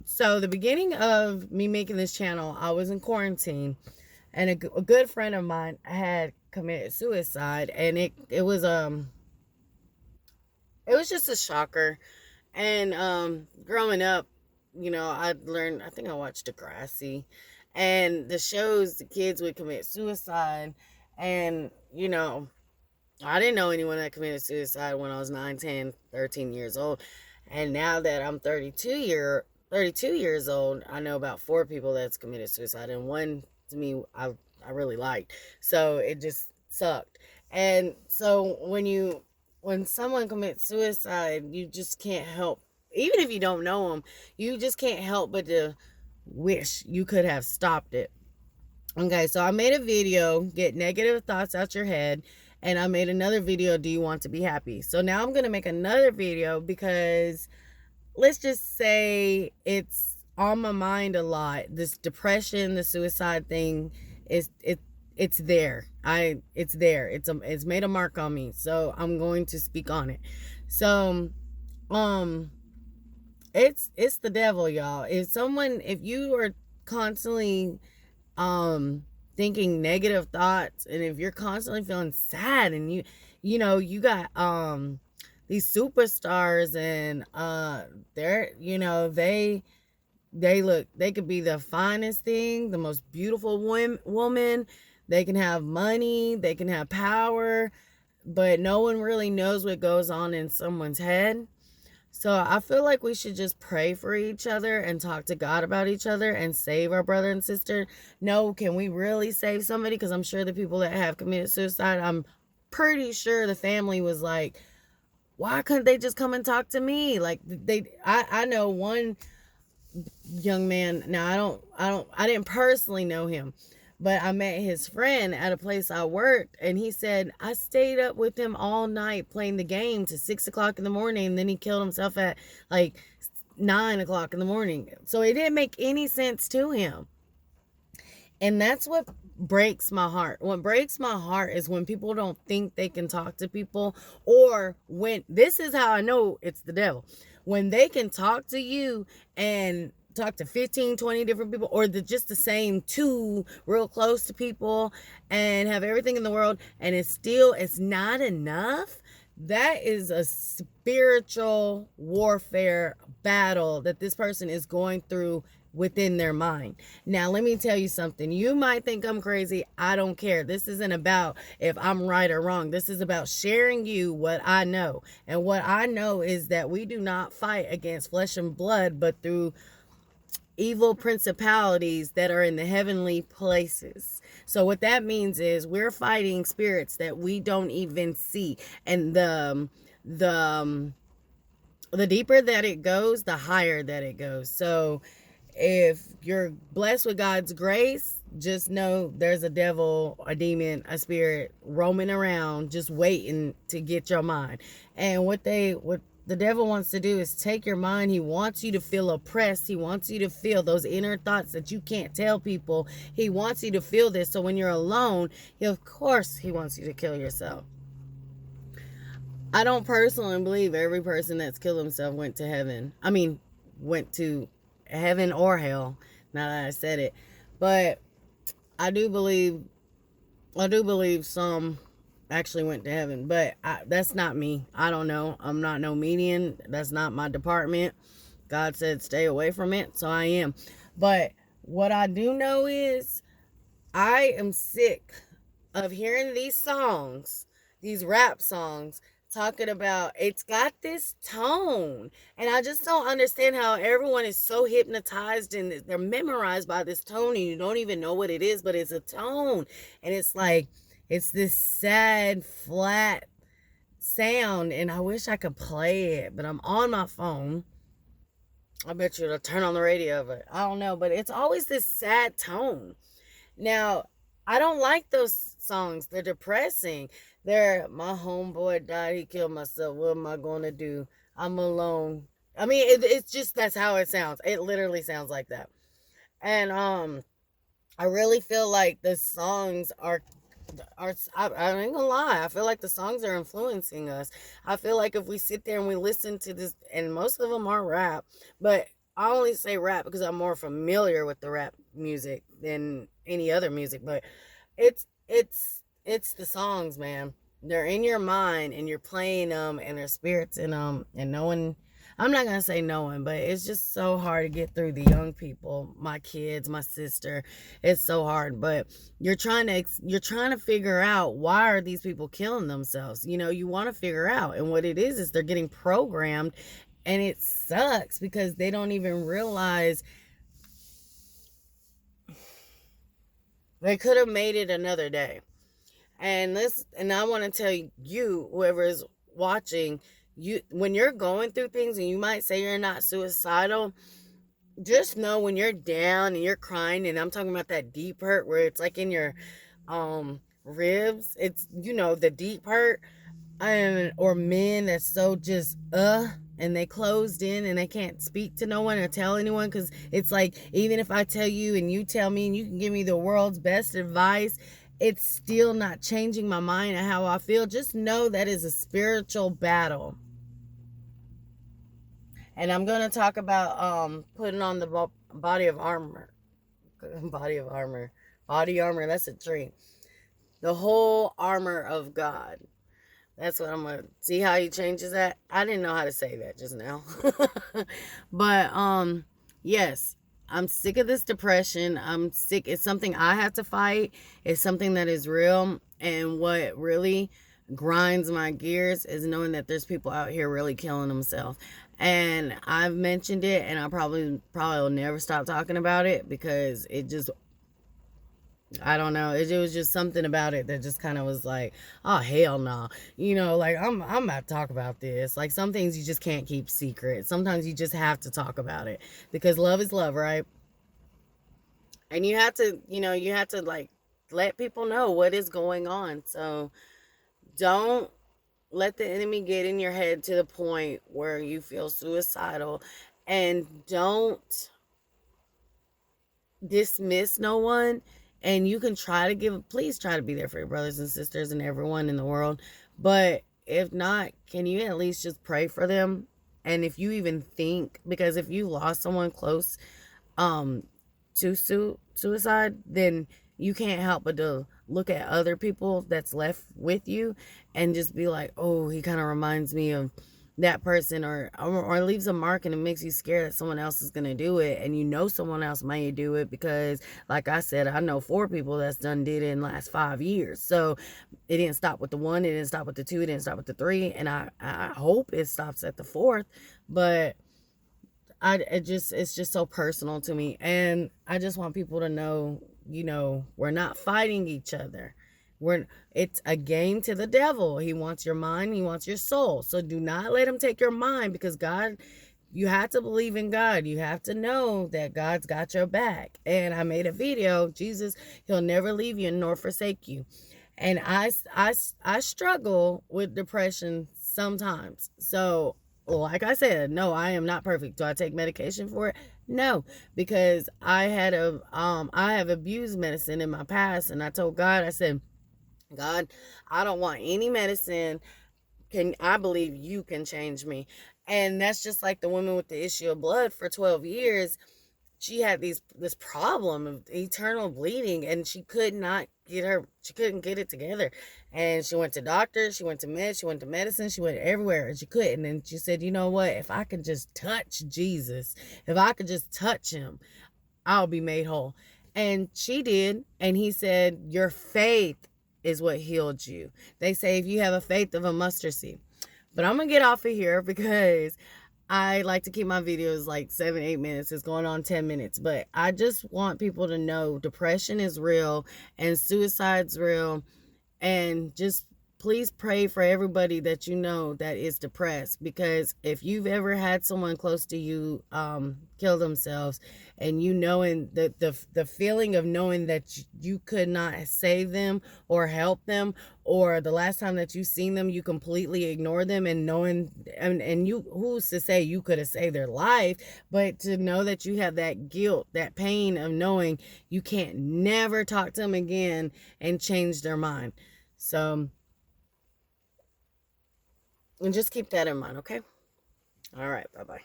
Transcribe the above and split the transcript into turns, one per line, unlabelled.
So the beginning of me making this channel, I was in quarantine, and a good friend of mine had committed suicide, and it was just a shocker. And growing up, I learned. I think I watched Degrassi, and the shows the kids would commit suicide, and I didn't know anyone that committed suicide when I was 9, 10, 13 years old. And now that I'm 32 years old, I know about 4 people that's committed suicide, and one to me I really liked. So it just sucked. And so when someone commits suicide, you just can't help, even if you don't know them, you just can't help but to wish you could have stopped it. Okay, so I made a video, get negative thoughts out your head, and I made another video, do you want to be happy? So now I'm going to make another video because let's just say it's on my mind a lot. This depression, the suicide thing it's there. It's there. It's made a mark on me. So I'm going to speak on it. So um it's the devil, y'all. If you are constantly thinking negative thoughts, and if you're constantly feeling sad, and you got these superstars, and they're they could be the finest thing, the most beautiful woman. They can have money, they can have power, but no one really knows what goes on in someone's head. So I feel like we should just pray for each other and talk to God about each other and save our brother and sister. No, can we really save somebody? Because I'm sure the people that have committed suicide, I'm pretty sure the family was like, why couldn't they just come and talk to me? Like I know one young man. Now I didn't personally know him, but I met his friend at a place I worked, and he said, I stayed up with him all night playing the game to 6 o'clock in the morning, and then he killed himself at like 9 o'clock in the morning. So it didn't make any sense to him. And that's what breaks my heart. What breaks my heart is when people don't think they can talk to people, or when, this is how I know it's the devil, when they can talk to you and talk to 15, 20 different people, or just the same two real close to people, and have everything in the world, and it's not enough. That is a spiritual warfare battle that this person is going through within their mind. Now, let me tell you something. You might think I'm crazy. I don't care. This isn't about if I'm right or wrong. This is about sharing you what I know. And what I know is that we do not fight against flesh and blood, but through evil principalities that are in the heavenly places. So what that means is we're fighting spirits that we don't even see. And the deeper that it goes, the higher that it goes. So if you're blessed with God's grace, just know there's a devil, a demon, a spirit roaming around just waiting to get your mind. And what the devil wants to do is take your mind. He wants you to feel oppressed. He wants you to feel those inner thoughts that you can't tell people. He wants you to feel this. So when you're alone, of course he wants you to kill yourself. I don't personally believe every person that's killed himself went to heaven. I mean, went to heaven or hell, now that I said it. But I do believe some actually went to heaven. But that's not me. I don't know. I'm not no median. That's not my department. God said stay away from it, so I am. But what I do know is I am sick of hearing these songs, these rap songs, talking about, it's got this tone, and I just don't understand how everyone is so hypnotized and they're memorized by this tone, and you don't even know what it is, but it's a tone. And it's like, it's this sad flat sound, and I wish I could play it, but I'm on my phone. I bet you it'll turn on the radio, but I don't know. But it's always this sad tone. Now, I don't like those songs. They're depressing. My homeboy died. He killed myself. What am I going to do? I'm alone. I mean, it's just, that's how it sounds. It literally sounds like that. And I really feel like the songs I ain't gonna lie, I feel like the songs are influencing us. I feel like if we sit there and we listen to this, and most of them are rap, but I only say rap because I'm more familiar with the rap music than any other music, but it's the songs, man. They're in your mind and you're playing them and there's spirits in them and no one, I'm not going to say no one, but it's just so hard to get through the young people, my kids, my sister. It's so hard, but you're trying to figure out, why are these people killing themselves? You want to figure out, and what it is they're getting programmed, and it sucks because they don't even realize they could have made it another day. And I want to tell you, whoever is watching, when you're going through things and you might say you're not suicidal, just know when you're down and you're crying, and I'm talking about that deep hurt where it's like in your ribs, it's the deep hurt, or men that's so just and they closed in and they can't speak to no one or tell anyone, because it's like, even if I tell you and you tell me and you can give me the world's best advice, it's still not changing my mind and how I feel. Just know that is a spiritual battle. And I'm going to talk about putting on the body of armor. Body of armor. Body armor, that's a tree. The whole armor of God. That's what I'm going to see how he changes that. I didn't know how to say that just now. But yes, I'm sick of this depression. I'm sick. It's something I have to fight. It's something that is real. And what really grinds my gears is knowing that there's people out here really killing themselves. And I've mentioned it, and I probably will never stop talking about it, because it just, I don't know. It was just something about it that just kind of was like, oh, hell no. Like, I'm about to talk about this. Like, some things you just can't keep secret. Sometimes you just have to talk about it, because love is love, right? And you have to like let people know what is going on. So don't let the enemy get in your head to the point where you feel suicidal, and don't dismiss no one. And you can please try to be there for your brothers and sisters and everyone in the world. But if not, can you at least just pray for them? And if you even think, because if you lost someone close to suicide, then you can't help but to look at other people that's left with you and just be like, oh, he kind of reminds me of that person, or leaves a mark, and it makes you scared that someone else is going to do it, and someone else may do it, because like I said, I know 4 people that's did it in the last 5 years. So it didn't stop with the 1, it didn't stop with the 2, it didn't stop with the 3, and I hope it stops at the 4th. But it's just so personal to me, and I just want people to know, we're not fighting each other. It's a game to the devil. He wants your mind, he wants your soul. So do not let him take your mind, because God, you have to believe in God. You have to know that God's got your back. And I made a video, Jesus, he'll never leave you nor forsake you. And I struggle with depression sometimes. So like I said, no, I am not perfect. Do I take medication for it? No, because I have abused medicine in my past, and I told God, I said, God, I don't want any medicine. I believe you can change me. And that's just like the woman with the issue of blood for 12 years. She had this problem of eternal bleeding, and she couldn't get it together. And she went to doctors, she went to meds, she went to medicine, she went everywhere, and she couldn't. And she said, you know what, if I could just touch Jesus, if I could just touch him, I'll be made whole. And she did. And he said, your faith is what healed you. They say if you have a faith of a mustard seed. But I'm gonna get off of here, because I like to keep my videos like 7-8 minutes. It's going on 10 minutes. But I just want people to know depression is real and suicide's real. And just please pray for everybody that that is depressed, because if you've ever had someone close to you kill themselves, and knowing the feeling of knowing that you could not save them or help them, or the last time that you seen them you completely ignore them, and knowing and you, who's to say you could have saved their life, but to know that you have that guilt, that pain of knowing you can't never talk to them again and change their mind. So, and just keep that in mind, okay? All right, bye-bye.